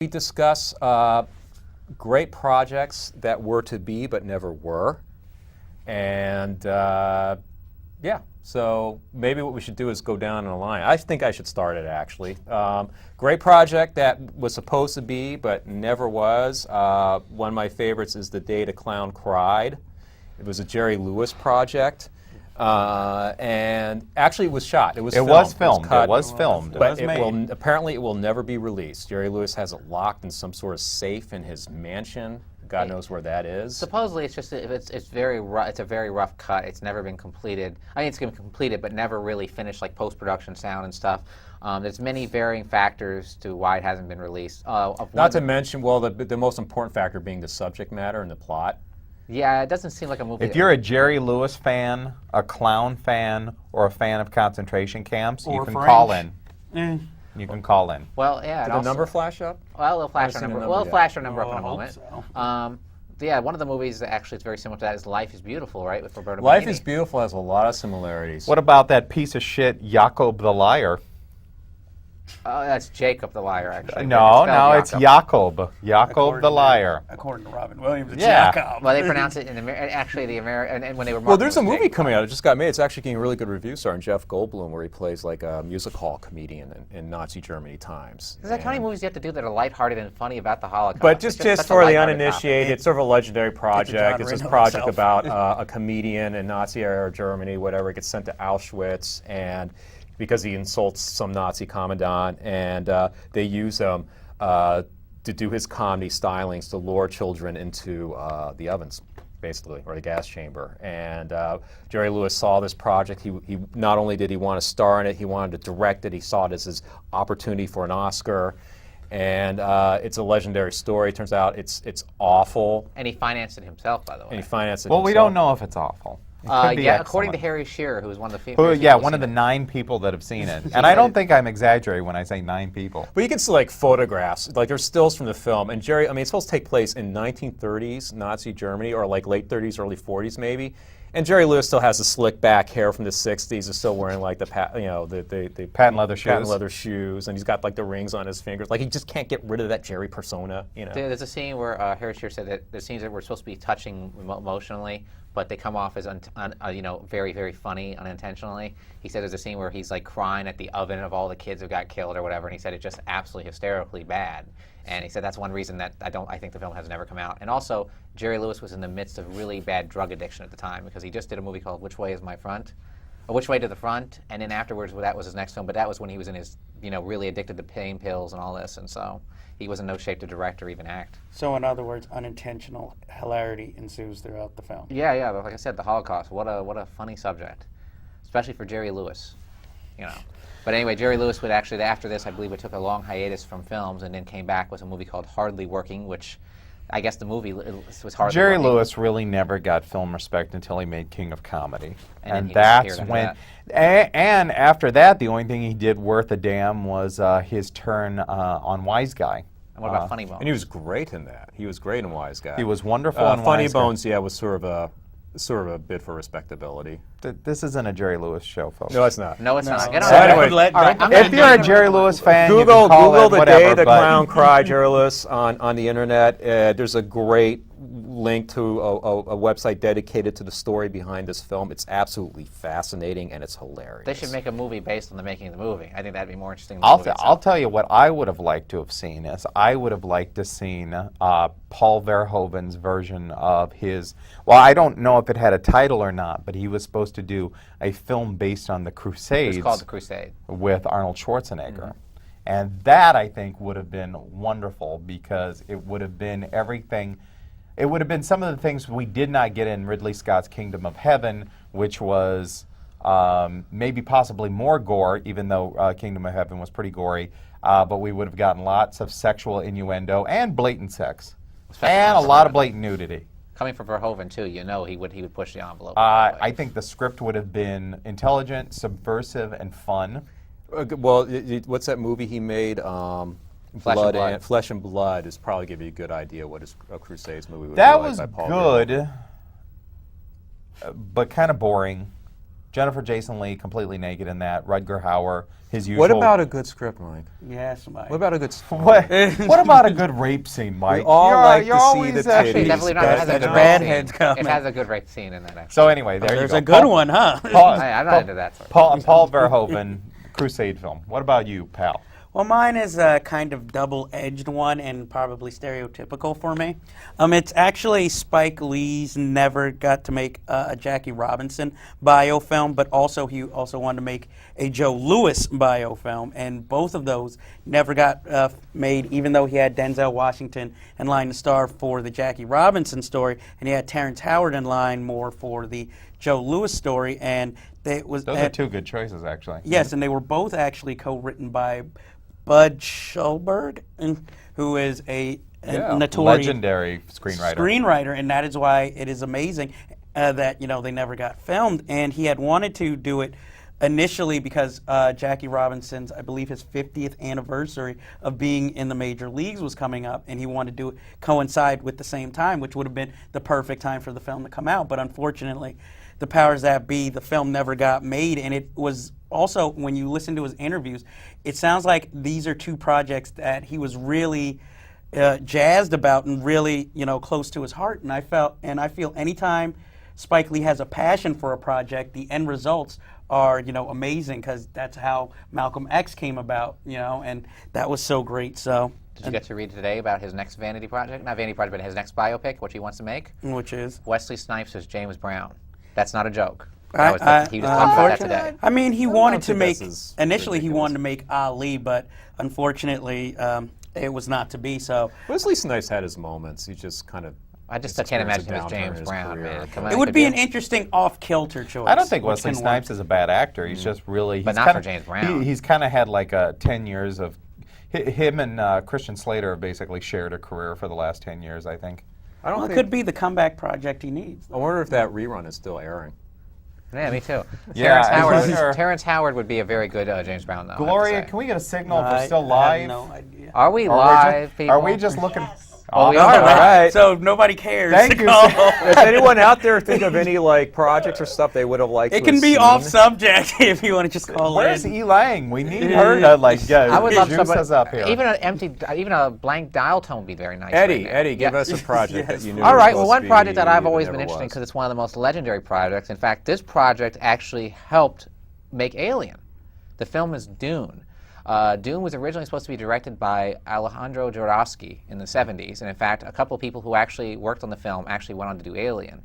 We discuss great projects that were to be but never were. And yeah, so maybe what we should do is go down the line. I think I should start it, actually. Great project that was supposed to be but never was. One of my favorites is The Day the Clown Cried. It was a Jerry Lewis project. And actually it was shot. It was filmed. It was filmed. But apparently it will never be released. Jerry Lewis has it locked in some sort of safe in his mansion. God knows where that is. Supposedly, it's just it's a very rough cut. It's never been completed. I mean, it's been completed, but never really finished, like post-production sound and stuff. There's many varying factors to why it hasn't been released. Not to mention, well, the most important factor being the subject matter and the plot. Yeah, it doesn't seem like a movie. If you're a Jerry Lewis fan, a clown fan, or a fan of concentration camps, you can call in. You can call in. Well, yeah. Did the number flash up? Well, it'll flash our number. We'll flash our number up in a moment. So. Yeah, one of the movies that actually is very similar to that is Life is Beautiful, right, with Roberto Benigni. Life is Beautiful has a lot of similarities. What about that piece of shit, Jacob the Liar? Oh, that's Jacob the Liar, actually. No, it's Jacob. Jacob the Liar. According to Robin Williams, it's Yeah. Jacob. Well, they pronounce it in actually the American, and when they were Well, there's a movie coming out. It just got made. It's actually getting really good reviews, starring Jeff Goldblum, where he plays like a music hall comedian in Nazi Germany times. There's like how many movies you have to do that are lighthearted and funny about the Holocaust? But just for the uninitiated, topic. it's sort of a legendary project. It's this Reno project himself. about a comedian in Nazi-era Germany, whatever, gets sent to Auschwitz, and because he insults some Nazi commandant, and they use him to do his comedy stylings to lure children into the ovens, basically, or the gas chamber. And Jerry Lewis saw this project. He not only did he want to star in it, he wanted to direct it. He saw it as his opportunity for an Oscar. And it's a legendary story. It turns out it's awful. And he financed it himself, by the way. And he financed it Well, himself. we don't know if it's awful. It could be yeah, excellent. according to Harry Shearer, who was one of the people. One of the 9 people that have seen it. And I don't think I'm exaggerating when I say 9 people. But you can see like photographs, like there's stills from the film. And Jerry, I mean, it's supposed to take place in 1930s Nazi Germany, or like late 30s, early 40s maybe. And Jerry Lewis still has the slick back hair from the 60s. Is still wearing like the patent leather shoes. Patent leather shoes, and he's got like the rings on his fingers. Like he just can't get rid of that Jerry persona, you know. There's a scene where Harry Shearer said that there's scenes that were supposed to be touching emotionally, but they come off as very, very funny unintentionally. He said there's a scene where he's like crying at the oven of all the kids who got killed or whatever, and he said it's just absolutely hysterically bad. And he said that's one reason that I think the film has never come out. And also, Jerry Lewis was in the midst of really bad drug addiction at the time, because he just did a movie called Which Way Is My Front? Or Which Way to the Front? And then afterwards, that was his next film, but that was when he was in his, really addicted to pain pills and all this, and so he was in no shape to direct or even act. So in other words, unintentional hilarity ensues throughout the film. Yeah, but like I said, the Holocaust, what a funny subject, especially for Jerry Lewis, But anyway, Jerry Lewis would actually, after this, I believe, took a long hiatus from films and then came back with a movie called Hardly Working, which I guess the movie was hardly Jerry working. Lewis really never got film respect until he made King of Comedy. And that's when, and after that, the only thing he did worth a damn was his turn on Wise Guy. And what about Funny Bones? And he was great in that. He was great in Wise Guy. He was wonderful in Funny Wise Guy. Bones, yeah, was sort of a bid for respectability. This isn't a Jerry Lewis show, folks. No, it's not. No, it's not. Get on So that. anyway, All right, if you're a Jerry Lewis fan, you Google can call The it whatever, Day the but- Clown Cried, Jerry Lewis on the internet. There's a great link to a website dedicated to the story behind this film. It's absolutely fascinating and it's hilarious. They should make a movie based on the making of the movie. I think that'd be more interesting than the movie I'll itself. tell you what I would have liked to have seen is I would have liked to seen Paul Verhoeven's version of his. Well, I don't know if it had a title or not, but he was supposed to do a film based on the Crusades. It's called The Crusade. With Arnold Schwarzenegger. And that, I think, would have been wonderful because it would have been everything. It would have been some of the things we did not get in Ridley Scott's Kingdom of Heaven, which was maybe possibly more gore, even though Kingdom of Heaven was pretty gory. But we would have gotten lots of sexual innuendo and blatant sex. And a lot of blatant nudity. Coming from Verhoeven, too, he would push the envelope. I think the script would have been intelligent, subversive, and fun. Well, what's that movie he made? Flesh and Blood is probably give you a good idea what a Crusades movie would be That like was by Paul good, Verhoeven. but kind of boring. Jennifer Jason Leigh completely naked in that. Rutger Hauer, his usual. What about a good script, Mike? Yes, Mike. What about a good story? What about a good rape scene, Mike? We all like you're to see always the Actually, titties, definitely not. but It has a you good know. rape Redheads scene. coming. It has a good rape scene in that. Actually. So anyway, there you There's go. a good one, huh? I'm not into that sort of Paul Verhoeven, Crusade film. What about you, pal? Well, mine is a kind of double-edged one and probably stereotypical for me. It's actually Spike Lee's never got to make a Jackie Robinson biofilm, but also he also wanted to make a Joe Louis biofilm, and both of those never got made, even though he had Denzel Washington in line to star for the Jackie Robinson story, and he had Terrence Howard in line more for the Joe Louis story, and Those are two good choices, actually. Yes, and they were both actually co-written by Bud Schulberg, who is a notorious Legendary screenwriter. and that is why it is amazing that they never got filmed. And he had wanted to do it initially because Jackie Robinson's, I believe, his 50th anniversary of being in the major leagues was coming up, and he wanted to coincide with the same time, which would have been the perfect time for the film to come out. But unfortunately, the powers that be, the film never got made, and it was also, when you listen to his interviews, it sounds like these are two projects that he was really jazzed about and really, close to his heart. And I feel anytime Spike Lee has a passion for a project, the end results are, amazing, because that's how Malcolm X came about, and that was so great. So. Did you get to read today about his next vanity project? Not vanity project, but his next biopic, which he wants to make? Which is? Wesley Snipes as James Brown. That's not a joke. He I- just talked about that today. I mean, he wanted to think make, this is initially he ridiculous. wanted to make Ali, but unfortunately it was not to be, so. Wesley Snipes had his moments. He just kind of. I just His can't experience imagine him as of downturn in James his Brown, career. man. Come on, It would could be you? an interesting off-kilter choice. I don't think which Wesley can Snipes work. is a bad actor. He's just really. But he's not kinda, for James Brown. He's kind of had like 10 years of. Him and Christian Slater have basically shared a career for the last 10 years, I think. I don't Well, it think. could be the comeback project he needs. I wonder if that rerun is still airing. Yeah, me too. Yeah, Terrence Howard would be a very good James Brown, though. I have to Gloria, say. can we get a signal if we're I still have live? no idea. Are we Or live, people? Are we just looking? Oh, we no, are no, live. right. So nobody cares. Thank to you, call. If anyone out there think of any projects or stuff they would have liked, It to can have be seen, off subject if you want to just call Where's in. E. Lang? We need her to I would love juice us up somebody, here. even a blank dial tone would be very nice. Eddie, right now. Eddie, give Yeah. us a project that you knew. All was right. Well, supposed one to project that I've be always that been never interested in was. because it's one of the most legendary projects. In fact, this project actually helped make Alien. The film is Dune. Dune was originally supposed to be directed by Alejandro Jodorowsky in the 70s, and in fact, a couple of people who actually worked on the film actually went on to do Alien.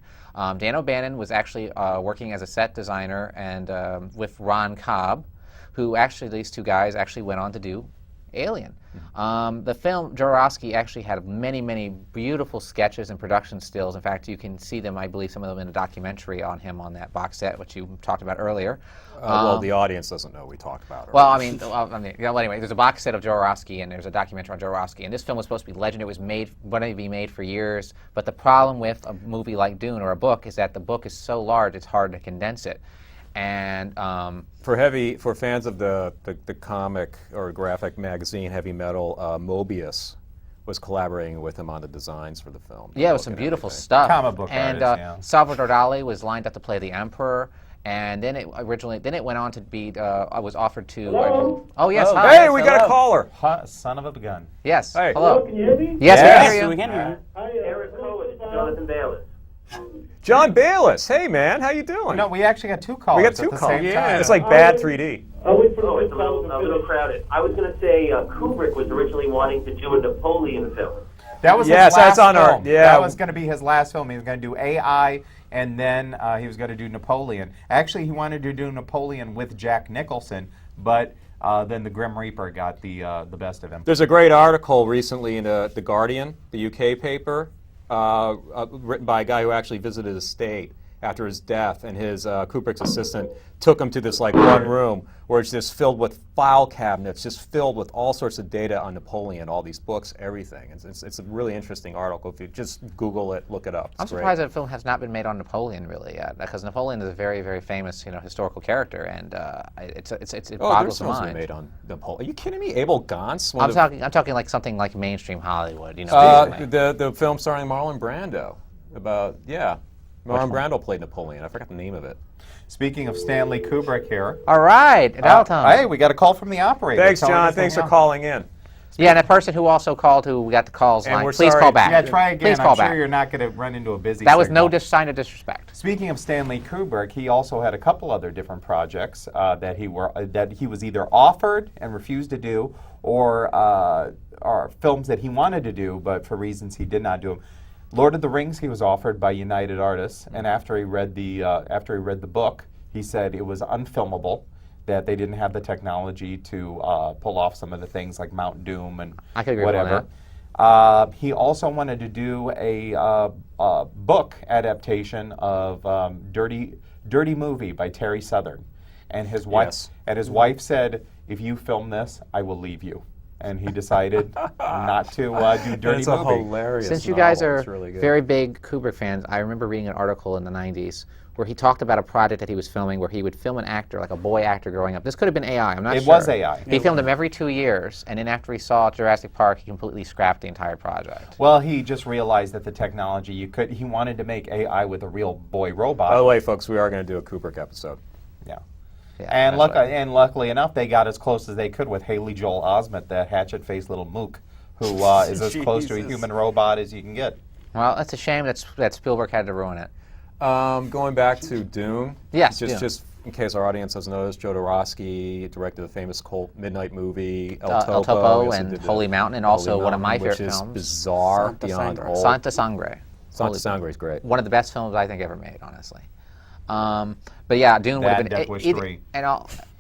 Dan O'Bannon was actually working as a set designer and with Ron Cobb, who actually, these two guys actually went on to do Alien. The film, Jodorowsky actually had many, many beautiful sketches and production stills. In fact, you can see them, I believe, some of them in a documentary on him on that box set, which you talked about earlier. Well, the audience doesn't know we talked about it. Well, anyway, there's a box set of Jodorowsky, and there's a documentary on Jodorowsky, and this film was supposed to be legendary. It was wanted to be made for years, but the problem with a movie like Dune or a book is that the book is so large, it's hard to condense it. And for fans of the comic or graphic magazine Heavy Metal, Mobius was collaborating with him on the designs for the film. yeah, it was some beautiful stuff. Comic book and artist, yeah. Salvador Dali was lined up to play the Emperor. And then it went on to be. I was offered to. Oh yes, hi. Hey, we got a caller. Son of a gun. Yes. Hey. Hello. Can you hear me? Yes, Yes. we hear we you. can hear you. Eric Cohen, Jonathan Bayless. John Bayless. Hey, man, how you doing? No, we actually got two callers we got two at the calls. same time. It's like bad 3D. Oh, it's a Oh, little crowded. I was going to say Kubrick was originally wanting to do a Napoleon film. That was Yes, his last that's on our- film. yeah. That was going to be his last film. He was going to do AI, and then he was going to do Napoleon. Actually, he wanted to do Napoleon with Jack Nicholson, but then the Grim Reaper got the best of him. There's a great article recently in The Guardian, the UK paper, written by a guy who actually visited his estate after his death, and his Kubrick's assistant took him to this one room where it's just filled with file cabinets, just filled with all sorts of data on Napoleon, all these books, everything. It's a really interesting article. If you just Google it, look it up. It's I'm great. surprised that film has not been made on Napoleon really yet, because Napoleon is a very, very famous, historical character, and it Oh, there's boggles the films mind. made on Napoleon. Are you kidding me? Abel Gance? I'm talking like something like mainstream Hollywood, the film starring Marlon Brando about Marlon Brando played Napoleon. I forgot the name of it. Speaking of Stanley Kubrick here. All right, Dalton. Hey, we got a call from the operator. Thanks, telling John. us to Thanks hang for on. calling in. Yeah, and a person who also called, who we got the calls And line. we're Please sorry- call back. Yeah, try again. Please call I'm back. sure you're not going to run into a busy That was signal. no sign of disrespect. Speaking of Stanley Kubrick, he also had a couple other different projects that he was either offered and refused to do, or films that he wanted to do, but for reasons he did not do them. Lord of the Rings, he was offered by United Artists, and after he read the book, he said it was unfilmable, that they didn't have the technology to pull off some of the things like Mount Doom and I could agree with whatever. He also wanted to do a book adaptation of Dirty Movie by Terry Southern, and his wife said, "If you film this, I will leave you." And he decided not to do Dirty It's Movie. a hilarious Since you guys novel. are It's really good. very big Kubrick fans, I remember reading an article in the 90s where he talked about a project that he was filming where he would film an actor, like a boy actor growing up. This could have been AI, I'm not sure. It was AI. He filmed him every 2 years, and then after he saw Jurassic Park, he completely scrapped the entire project. Well, he just realized that the technology he wanted to make AI with a real boy robot. By the way, folks, we are going to do a Kubrick episode. Yeah. Yeah, And, eventually. and luckily enough, they got as close as they could with Haley Joel Osment, the hatchet-faced little mook, who is as close to a Jesus. human robot as you can get. Well, it's a shame that Spielberg had to ruin it. Going back to Dune. Yes, Just Dune. just in case our audience doesn't know this, Jodorowsky directed the famous cult midnight movie El El Topo. Topo He also and did the Holy Mountain, and Holy also one of my Mountain, favorite which is films. bizarre Santa beyond Sangre. all. Santa Sangre. Santa Sangre is great. One of the best films I think ever made, honestly. But yeah, Dune would have been. Death Wish 3.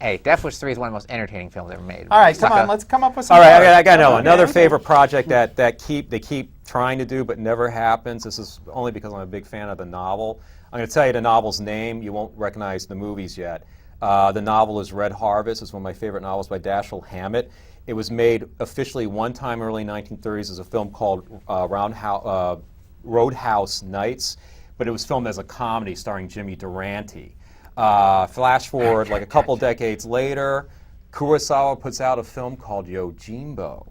Hey, Death Wish 3 is one of the most entertaining films ever made. All right, come Sucker. on, let's come up with some All right, more. I got another Okay. favorite project that they keep trying to do but never happens. This is only because I'm a big fan of the novel. I'm going to tell you the novel's name. You won't recognize the movies yet. The novel is Red Harvest. It's one of my favorite novels by Dashiell Hammett. It was made officially one time early 1930s as a film called Roadhouse Nights, but it was filmed as a comedy starring Jimmy Durante. Flash forward like a couple decades later, Kurosawa puts out a film called Yojimbo,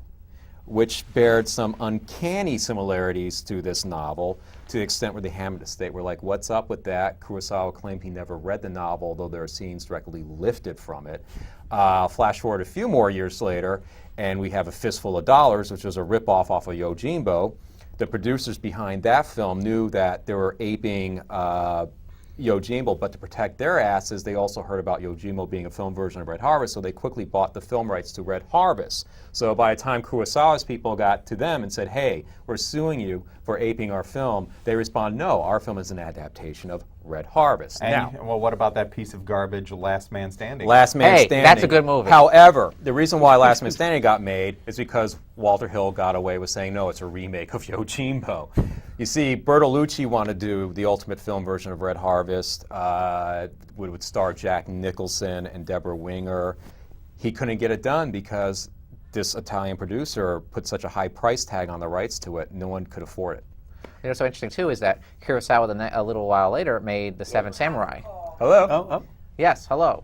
which bared some uncanny similarities to this novel, to the extent where the Hammett estate were like, what's up with that? Kurosawa claimed he never read the novel, though there are scenes directly lifted from it. Flash forward a few more years later, and we have A Fistful of Dollars, which was a ripoff off of Yojimbo. The producers behind that film knew that they were aping Yojimbo, but to protect their asses, they also heard about Yojimbo being a film version of Red Harvest, so they quickly bought the film rights to Red Harvest. So by the time Kurosawa's people got to them and said, hey, we're suing you for aping our film, they responded, no, our film is an adaptation of Red Harvest. And, Now, well, what about that piece of garbage, Last Man Standing? Last Man Hey, Standing. that's a good movie. However, the reason why Last Man Standing got made is because Walter Hill got away with saying, no, it's a remake of Yojimbo. You see, Bertolucci wanted to do the ultimate film version of Red Harvest. Would star Jack Nicholson and Deborah Winger. He couldn't get it done because this Italian producer put such a high price tag on the rights to it, no one could afford it. You know, what's so interesting too is that Kurosawa, a little while later, made The Seven Samurai. Hello? Oh. Yes, hello.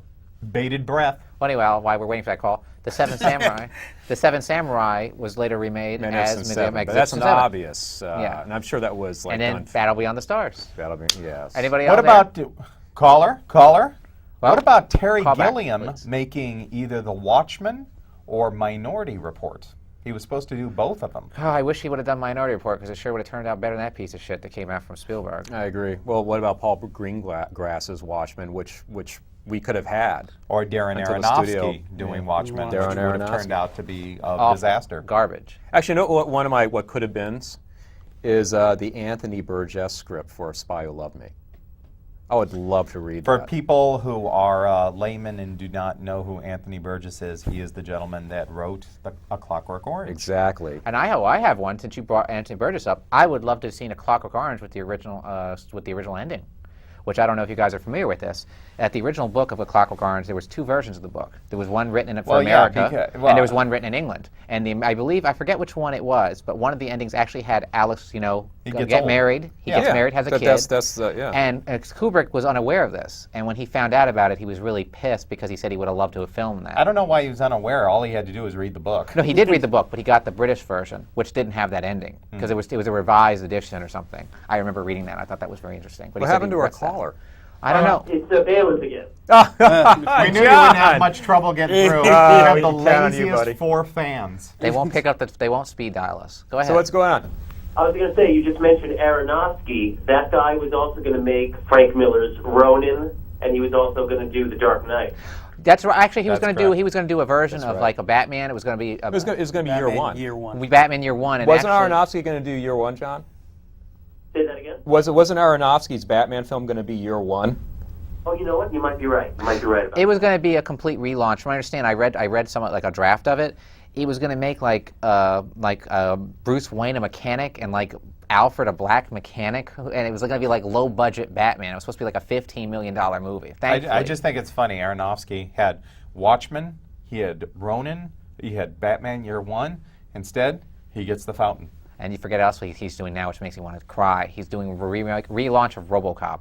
Bated breath. Well, anyway, while we're waiting for that call, The Seven Samurai. The Seven Samurai was later remade Magnificent as Seven, but Magnificent that's an Seven. obvious, Yeah. and I'm sure that was like And then done. Battle Beyond the Stars. That'll be, yes. Anybody What else there? about caller? Well, what about Terry call back, Gilliam please. making either The Watchmen or Minority Report? He was supposed to do both of them. Oh, I wish he would have done Minority Report because it sure would have turned out better than that piece of shit that came out from Spielberg. I agree. Well, what about Paul Greengrass's Watchmen, which we could have had? Or Darren Until the studio- Aronofsky doing Watchmen, Darren which would have Aronofsky. turned out to be a Awful. disaster. Garbage. Actually, you know what? One of my what could have beens is the Anthony Burgess script for A Spy Who Loved Me. I would love to read For that. people who are laymen and do not know who Anthony Burgess is, he is the gentleman that wrote A Clockwork Orange. Exactly. And I have one. Since you brought Anthony Burgess up, I would love to have seen A Clockwork Orange with the original ending, which I don't know if you guys are familiar with this. At the original book of A Clockwork Orange, there was two versions of the book. There was one written for Well, yeah, America, well- and there was one written in England. And I believe, I forget which one it was, but one of the endings actually had Alex, He gets get old. married. He gets married, has a kid. That's yeah. And Kubrick was unaware of this. And when he found out about it, he was really pissed because he said he would have loved to have filmed that. I don't know why he was unaware. All he had to do was read the book. No, he did read the book, but he got the British version, which didn't have that ending because it was a revised edition or something. I remember reading that. I thought that was very interesting. But What he said happened he to our regrets that. caller? I don't know. It's Valence again. We knew you wouldn't have much trouble getting through. We have the we count on you, laziest buddy. 4 fans. They won't pick up they won't speed dial us. Go ahead. So what's going on? I was going to say, you just mentioned Aronofsky. That guy was also going to make Frank Miller's Ronin, and he was also going to do The Dark Knight. That's right. Actually, he was That's going to do. correct. He was going to do a version That's of right. like a Batman. It was going to be. It was going to be year Batman one. Year one. Batman Year One. And Wasn't actually, Aronofsky going to do year one, John? Say that again? Wasn't Aronofsky's Batman film going to be year one? Oh, you know what? You might be right. You might be right about It was going to be a complete relaunch. From what I understand, I read some like a draft of it. He was going to make like Bruce Wayne a mechanic and like Alfred a black mechanic, and it was going to be like low budget Batman. It was supposed to be like a $15 million movie. I just think it's funny. Aronofsky had Watchmen, he had Ronin, he had Batman Year One. Instead, he gets The Fountain. And you forget else he's doing now, which makes me want to cry. He's doing a relaunch of RoboCop.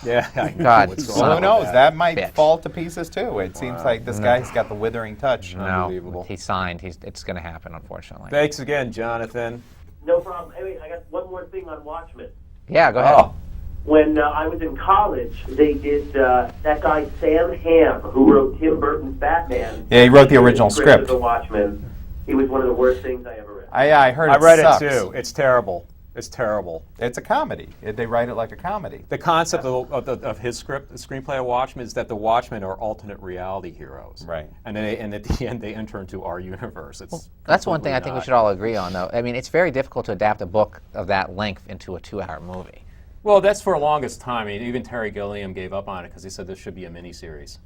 Yeah. I know God, what's son going Well, on who with knows? that. That might Bitch. fall to pieces too. It seems like this guy's got the withering touch. Unbelievable. No, he signed. It's going to happen, unfortunately. Thanks again, Jonathan. No problem. Anyway, I got one more thing on Watchmen. Yeah, go ahead. Oh. When I was in college, they did that guy Sam Hamm, who wrote Tim Burton's Batman. Yeah, he wrote the original of script. The Watchmen. He was one of the worst things I ever read. I heard I read sucks. it too. It's terrible. It's terrible. It's a comedy. They write it like a comedy. The concept of his script, the screenplay of Watchmen, is that the Watchmen are alternate reality heroes. Right. And at the end, they enter into our universe. That's one thing I think we should all agree on, though. I mean, it's very difficult to adapt a book of that length into a 2-hour movie. Well, that's for the longest time. I mean, even Terry Gilliam gave up on it because he said this should be a miniseries.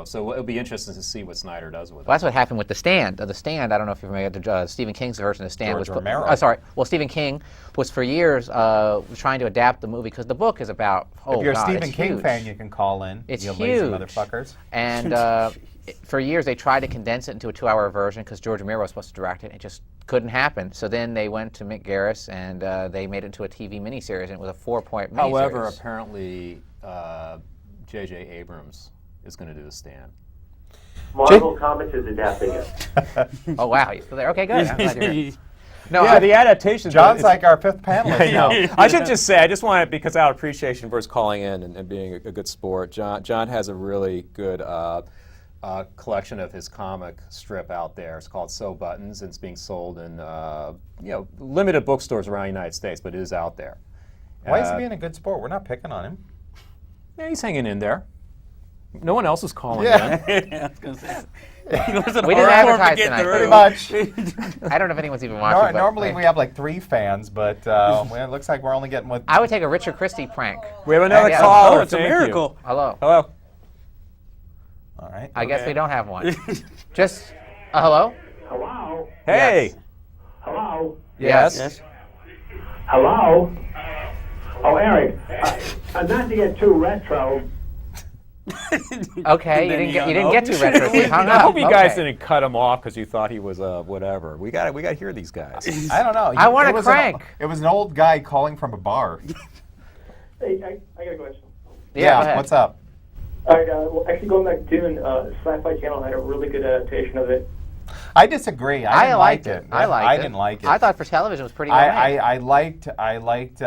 So it'll be interesting to see what Snyder does with it. Well, that's what happened with The Stand. The Stand, I don't know if you're familiar with Stephen King's version of The Stand. George was Romero. Sorry. Well, Stephen King was for years trying to adapt the movie because the book is about, If you're a God, Stephen it's King huge. fan, you can call in. It's you huge. lazy motherfuckers. And for years they tried to condense it into a 2-hour version because George Romero was supposed to direct it. It just couldn't happen. So then they went to Mick Garris and they made it into a TV miniseries, and it was a 4-part miniseries. However, apparently, J.J. Abrams is going to do The Stand. Marvel Comics is adapting it. Oh, wow. You're still there? Okay, good. I'm glad you're here. No, Yeah, the adaptation. John's like our 5th panelist I know. now. I should just say, I just want to, because out of appreciation for his calling in and being a good sport, John has a really good collection of his comic strip out there. It's called Sew Buttons, and it's being sold in limited bookstores around the United States, but it is out there. Why is he being a good sport? We're not picking on him. Yeah, he's hanging in there. No one else is calling Yeah. in. Yeah, I was going to say. We didn't advertise tonight. Pretty much. I don't know if anyone's even watching. but- Normally we have like 3 fans, but well, it looks like we're only getting with. I would take a Richard Christie prank. We have another Yeah. caller. Oh, it's a Thank you. miracle. Hello. Hello. All right. I guess we don't have one. Just, hello? Hello? Hey. Yes. Hello? Yes. Yes. Hello? Oh, Eric, not to get too retro. Okay, you then didn't you get hung too retro. So you hung I up. hope you guys Okay. didn't cut him off because you thought he was whatever. We got to hear these guys. I don't know. I want It a was crank. It was an old guy calling from a bar. Hey, I got a question. Yeah, go ahead. What's up? All right, well, actually going back to Dune, Sci-Fi Channel had a really good adaptation of it. I disagree. I didn't liked like it. I liked it. I didn't like it. I thought for television it was pretty well made. I liked.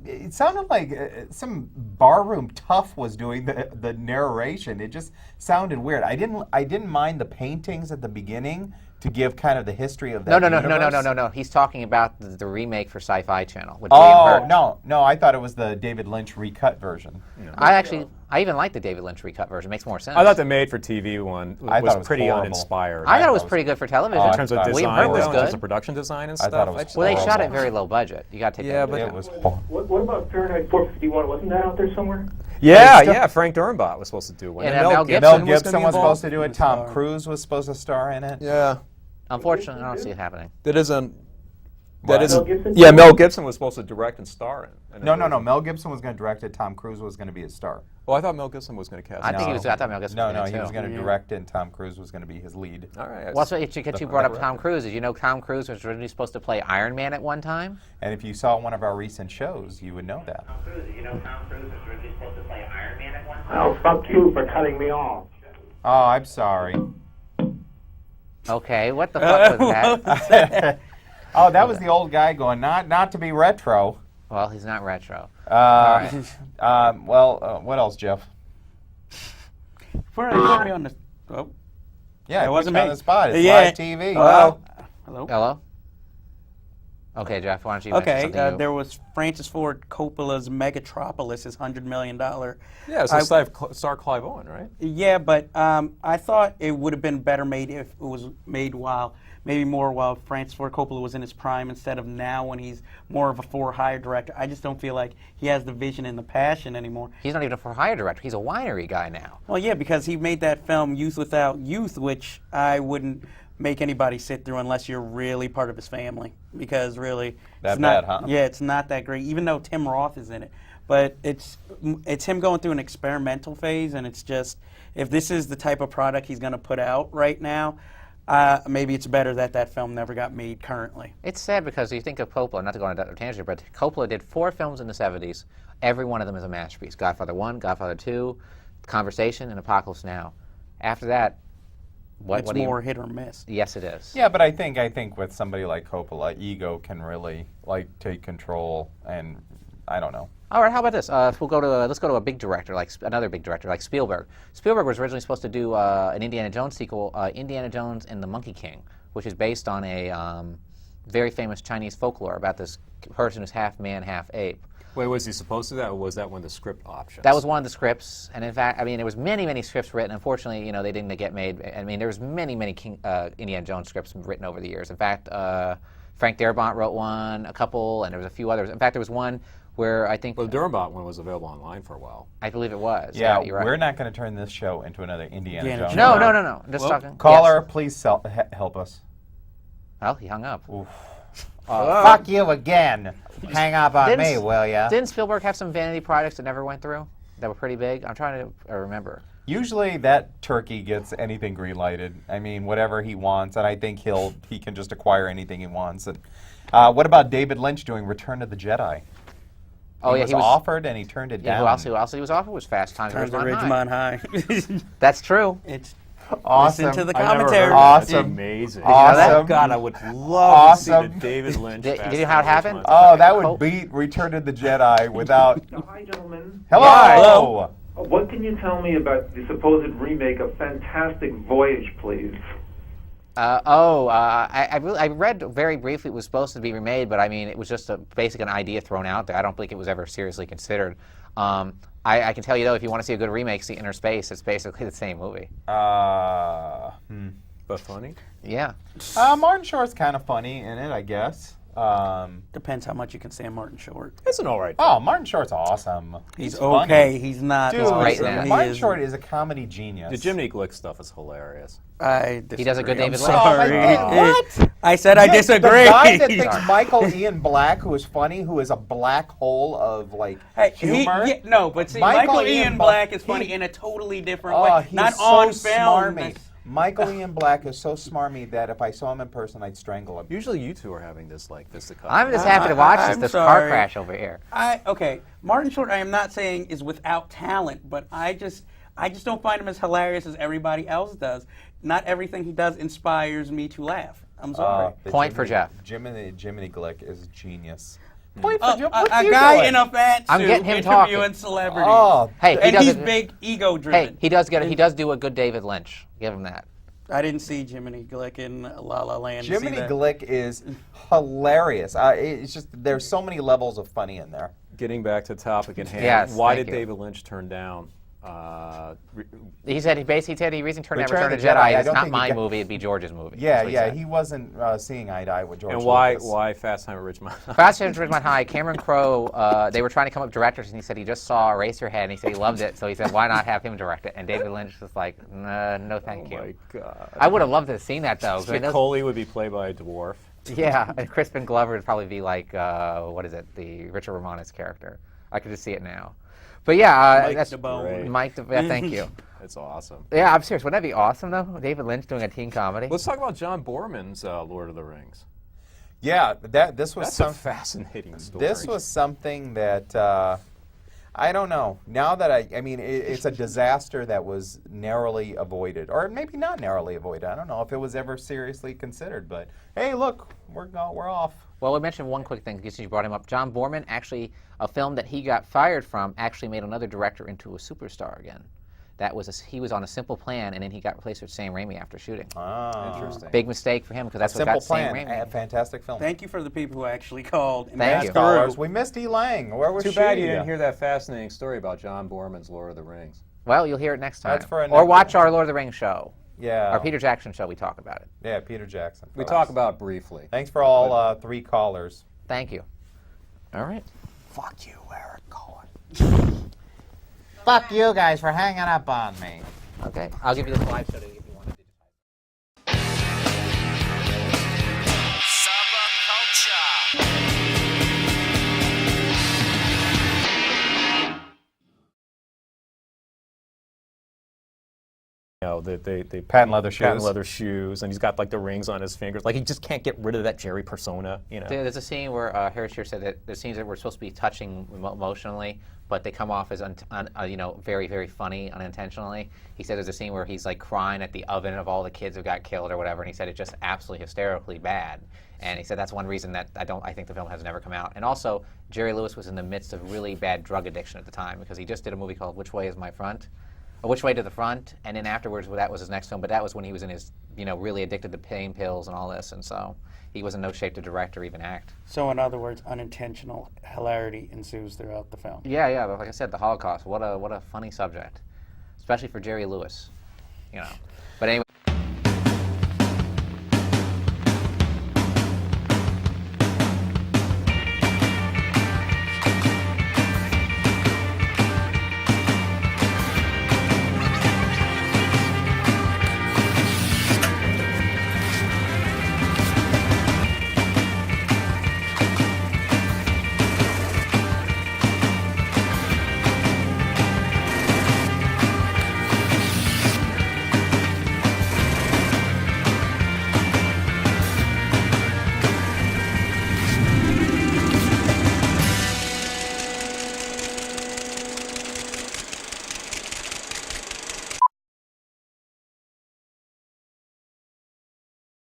It sounded like some barroom tough was doing the narration. It just sounded weird. I didn't mind the paintings at the beginning to give kind of the history of that. No. He's talking about the remake for Sci-Fi Channel with William Oh Hurt. no! I thought it was the David Lynch recut version. I even like the David Lynch recut version. It makes more sense. I thought the made-for-TV one I thought it was was pretty horrible. uninspired. I thought it was pretty good for television. in terms of William design, Hurt was though, in terms good. of production design and I stuff. thought it was just- Well, they horrible. shot it very low budget. You got to take Yeah, that but- into It was account. horrible. What about Fahrenheit 451? Wasn't that out there somewhere? Yeah. Frank Durenbach was supposed to do one. And, And Mel Mel Gibson gonna Gibson be was involved. supposed to do it. Tom Cruise was supposed to star in it. Yeah. Unfortunately, I don't see it happening. That isn't. What? That isn't. Mel Gibson? Yeah, Mel Gibson was supposed to direct and star in it. No. Mel Gibson was going to direct it. Tom Cruise was going to be his star. Well, I thought Mel Gibson was going to cast. I it. think he was. I thought Mel Gibson No, was no, in it he was too. going to direct it, and Tom Cruise was going to be his lead. All right. Well, so you brought up Tom Cruise. Did you know Tom Cruise was originally supposed to play Iron Man at one time? And if you saw one of our recent shows, you would know that. Oh, fuck you for cutting me off. Oh, I'm sorry. Okay, what the fuck was that? Oh, that was the old guy going, not to be retro. Well, he's not retro. What else, Jeff? Before I put me on the. Oh, Yeah, It wasn't on me. the spot. It's Yeah. live TV. hello. Hello. Hello? Okay, Jeff, why don't you mention Okay, something you- there was Francis Ford Coppola's Megatropolis, his $100 million. Yeah, so star Clive Owen, right? Yeah, but I thought it would have been better made if it was made maybe more while Francis Ford Coppola was in his prime instead of now when he's more of a for-hire director. I just don't feel like he has the vision and the passion anymore. He's not even a for-hire director. He's a winery guy now. Well, yeah, because he made that film Youth Without Youth, which I wouldn't make anybody sit through unless you're really part of his family. Because really, That it's not, bad, huh? Yeah, it's not that great. Even though Tim Roth is in it, but it's him going through an experimental phase, and it's just if this is the type of product he's going to put out right now, maybe it's better that that film never got made currently. It's sad because you think of Coppola, not to go on a tangent, but Coppola did 4 films in the 70s. Every one of them is a masterpiece. Godfather 1, Godfather 2, Conversation, and Apocalypse Now. After that, It's what do you... more hit or miss. Yes, it is. Yeah, but I think with somebody like Coppola, ego can really take control, and I don't know. All right, how about this? Let's go to a big director, like another big director, like Spielberg. Spielberg was originally supposed to do an Indiana Jones sequel, Indiana Jones and the Monkey King, which is based on a very famous Chinese folklore about this person who's half man, half ape. Wait, was he supposed to do that, or was that one of the script options? That was one of the scripts, and in fact, I mean, there was many scripts written. Unfortunately, they didn't get made. I mean, there was many Indiana Jones scripts written over the years. In fact, Frank Darabont wrote one, a couple, and there was a few others. In fact, there was one where I think... Well, the Darabont one was available online for a while. I believe it was. Yeah, you're right. We're not going to turn this show into another Indiana Indiana Jones. Jones. No. I'm just talking. Caller, Yes. please help us. Well, he hung up. Fuck you again. Hang up on me, will ya? Didn't Spielberg have some vanity projects that never went through? That were pretty big? I'm trying to remember. Usually that turkey gets anything green-lighted. I mean, whatever he wants, and I think he can just acquire anything he wants. And what about David Lynch doing Return of the Jedi? Oh, yeah, he was offered and he turned it Yeah, down. who else he was offered was Fast Times at Turns the Ridgemont Ridgemont High. That's true. It's Awesome. listen to the I never commentary. heard of that. Awesome. That's amazing. Awesome. God, I would love to see Awesome. the David Lynch. Did Fast you know how it Times at happened? Ridgemont. Oh, that would Oh. beat Return of the Jedi without... Hi, gentlemen. Hello! What can you tell me about the supposed remake of Fantastic Voyage, please? I read very briefly it was supposed to be remade, but I mean, it was just an idea thrown out there. I don't think it was ever seriously considered. I can tell you, though, if you want to see a good remake, see Inner Space. It's basically the same movie. But funny? Yeah. Martin Short's kind of funny in it, I guess. Depends how much you can stand Martin Short. It's an all right. Oh, Martin Short's awesome. He's funny. okay. He's not Dude, great awesome. now. He Martin is- Short is a comedy genius. The Jiminy Glick stuff is hilarious. I disagree. He does a good I'm David Lynch. sorry. Oh, my God, what? I said I Yes, disagree. The guy that thinks Michael Ian Black, who is funny, who is a black hole of humor. But see, Michael Michael Ian Ian Bla- Black is he- funny in a totally different Oh, way. he's Not so on film. smarmy. Michael Ian Black is so smarmy that if I saw him in person, I'd strangle him. Usually you two are having this fisticuffs. I'm just happy to watch I'm this car sorry. crash over here. Okay, Martin Short, I am not saying is without talent, but I just don't find him as hilarious as everybody else does. Not everything he does inspires me to laugh. I'm sorry. The Point for Jeff. Jiminy Glick is genius. A What's you guy doing? in a fat I'm suit getting him interviewing talking. celebrities. Oh, Hey, he and does he's it- big ego driven. Hey, he does do a good David Lynch. Give him that. I didn't see Jiminy Glick in La La Land. to see Jiminy that. Glick is hilarious. It's just there's so many levels of funny in there. Getting back to the topic at hand, Yes, why thank did you. David Lynch turn down? He said he reason turned down Return Return of of the the Jedi, I Jedi. It's don't not think he my got- movie. It'd be George's movie. Yeah, That's what yeah, said. he wasn't seeing eye to eye with George And Lucas. why Fast Time at Ridgemont? Fast Times at Ridgemont High, Cameron Crowe, they were trying to come up with directors, and he said he just saw Eraserhead, and he said he loved it, so he said, why not have him direct it? And David Lynch was like, no, thank you. Oh my God. I would have loved to have seen that, though. 'cause I know- Coley would be played by a dwarf. Yeah, and Crispin Glover would probably be like, what is it, the Richard Ramones character. I could just see it now. But yeah, Mike that's DeBone. great. Mike. Yeah, thank you. It's awesome. Yeah, I'm serious. Wouldn't that be awesome, though? David Lynch doing a teen comedy. Let's talk about John Borman's Lord of the Rings. Yeah, this was That's a fascinating story. This was something that I don't know. Now that I mean, it's a disaster that was narrowly avoided, or maybe not narrowly avoided. I don't know if it was ever seriously considered. But hey, look, we're off. Well, we mentioned one quick thing because you brought him up. John Borman, actually, a film that he got fired from, actually made another director into a superstar again. He was on A Simple Plan, and then he got replaced with Sam Raimi after shooting. Ah, Interesting. Big mistake for him because that's what Simple got Sam Plan, Raimi. a fantastic film. Thank you for the people who actually called and Thank asked you. Scholars, through. we missed E. Lang. Where was Too she? bad you didn't hear that fascinating story about John Borman's Lord of the Rings. Well, you'll hear it next time. That's for or another watch time. our Lord of the Rings show. Yeah. Our Peter Jackson show, we talk about it. Yeah, Peter Jackson. We folks. talk about it briefly. Thanks for all 3 callers. Thank you. All right. Fuck you, Eric Cohen. Fuck you guys for hanging up on me. Okay, I'll give you this live show if you want to digitize. You know, they Patent leather shoes. patent leather shoes, and he's got like the rings on his fingers. Like he just can't get rid of that Jerry persona. You know. There's a scene where Harris Shearer said that there's scenes that were supposed to be touching emotionally, but they come off as very, very funny unintentionally. He said there's a scene where he's like crying at the oven of all the kids who got killed or whatever, and he said it's just absolutely hysterically bad. And he said that's one reason that I think the film has never come out. And also, Jerry Lewis was in the midst of really bad drug addiction at the time because he just did a movie called Which Way Is My Front? Or Which Way to the Front? And then afterwards, well, that was his next film, but that was when he was in his, really addicted to pain pills and all this, and so he was in no shape to direct or even act. So in other words, unintentional hilarity ensues throughout the film. Yeah, but like I said, the Holocaust, what a funny subject, especially for Jerry Lewis, But anyway.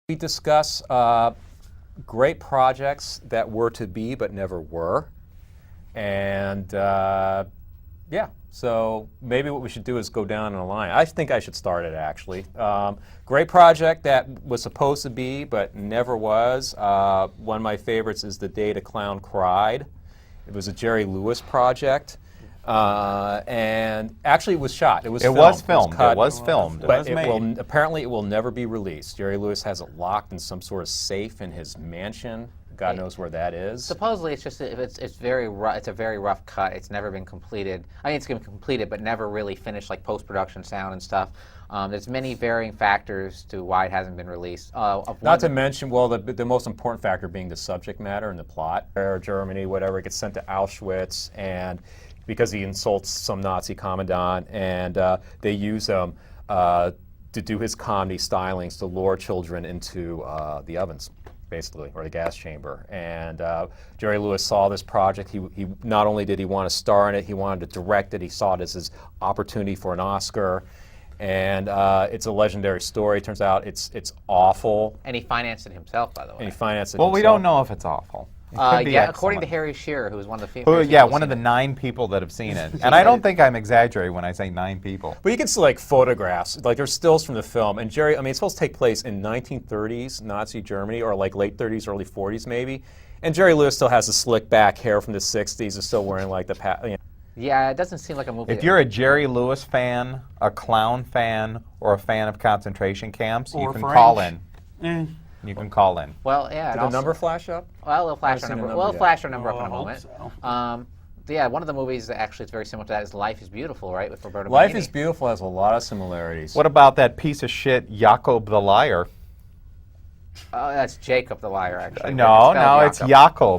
We discuss great projects that were to be but never were. And yeah, so maybe what we should do is go down in a line. I think I should start it actually. Great project that was supposed to be but never was. One of my favorites is The Day the Clown Cried. It was a Jerry Lewis project. And actually it was shot. It was filmed. It was filmed. But apparently it will never be released. Jerry Lewis has it locked in some sort of safe in his mansion. God knows where that is. Supposedly, it's just it's very rough. It's a very rough cut. It's never been completed. I mean, it's been completed, but never really finished, like post-production sound and stuff. There's many varying factors to why it hasn't been released. Not to mention, well, the most important factor being the subject matter and the plot. Germany, whatever, gets sent to Auschwitz, and because he insults some Nazi commandant, and they use him to do his comedy stylings to lure children into the ovens, basically, or the gas chamber. And Jerry Lewis saw this project. He not only did he want to star in it, he wanted to direct it. He saw it as his opportunity for an Oscar. And it's a legendary story. Turns out it's awful. And he financed it himself, by the way. And he financed it Well, himself. we don't know if it's awful. It could be yeah, according to excellent. Harry Shearer, who was one of the One of the 9 people that have seen it. And I don't think I'm exaggerating when I say 9 people. But you can see like photographs, like there's stills from the film. And Jerry, I mean, it's supposed to take place in 1930s Nazi Germany, or like late 30s, early 40s maybe. And Jerry Lewis still has the slick back hair from the 60s. Is still wearing like the Yeah, it doesn't seem like a movie. If you're a Jerry Lewis fan, a clown fan, or a fan of concentration camps, you Or can French. call in. You can call in. Well, yeah. Did and the also- number flash up? Well, it'll flash our seen the number. number Well, it'll yet. flash our number up in I a hope moment. so. Yeah, one of the movies that actually is very similar to that is Life is Beautiful, right, with Roberto Life Benigni. is Beautiful has a lot of similarities. What about that piece of shit, Jacob the Liar? Oh, that's Jacob the liar, actually. No, no, it's Jacob.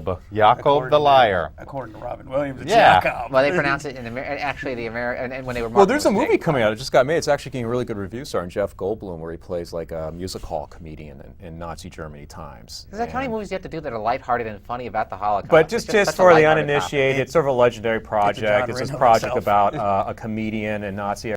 Jacob. Jacob the liar. According to Robin Williams, it's Yeah. Jacob. Well, they pronounce it in actually the American, and when they were Well, marketing there's a it was movie Jacob. coming out. It just got made. It's actually getting really good reviews. Starring Jeff Goldblum, where he plays like a music hall comedian in Nazi Germany times. There's how many movies you have to do that are lighthearted and funny about the Holocaust? But It's just such a for the lighthearted uninitiated, topic. it's sort of a legendary project. John It's this Reno project himself. about a comedian in Nazi